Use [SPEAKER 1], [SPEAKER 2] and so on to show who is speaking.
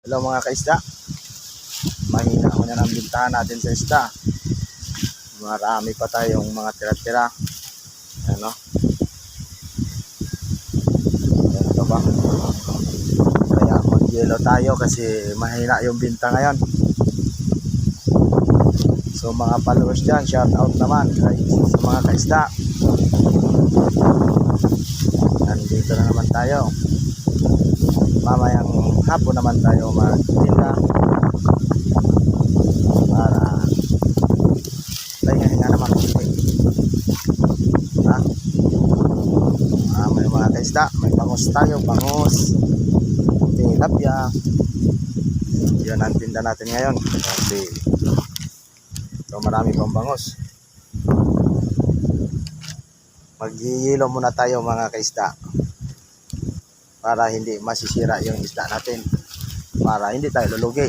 [SPEAKER 1] Hello mga kaisda, mahina ko na ng bintahan natin sa isda. Marami pa tayong mga tira-tira. Ano? Ito ba? Kaya mag-yelo tayo kasi mahina yung binta ngayon. So mga followers dyan, shout out naman sa mga kaisda. Nandito na naman tayo. Mamayang hapon naman tayo magtinda para pahinga-hinga naman konti. May mga kaisda, may bangus tayo, bangus, tilapia. Yun ang tinda natin ngayon kasi so marami pang bangus. Maghihilo muna tayo mga kaisda para hindi masisira yung isda natin, para hindi tayo lulugi.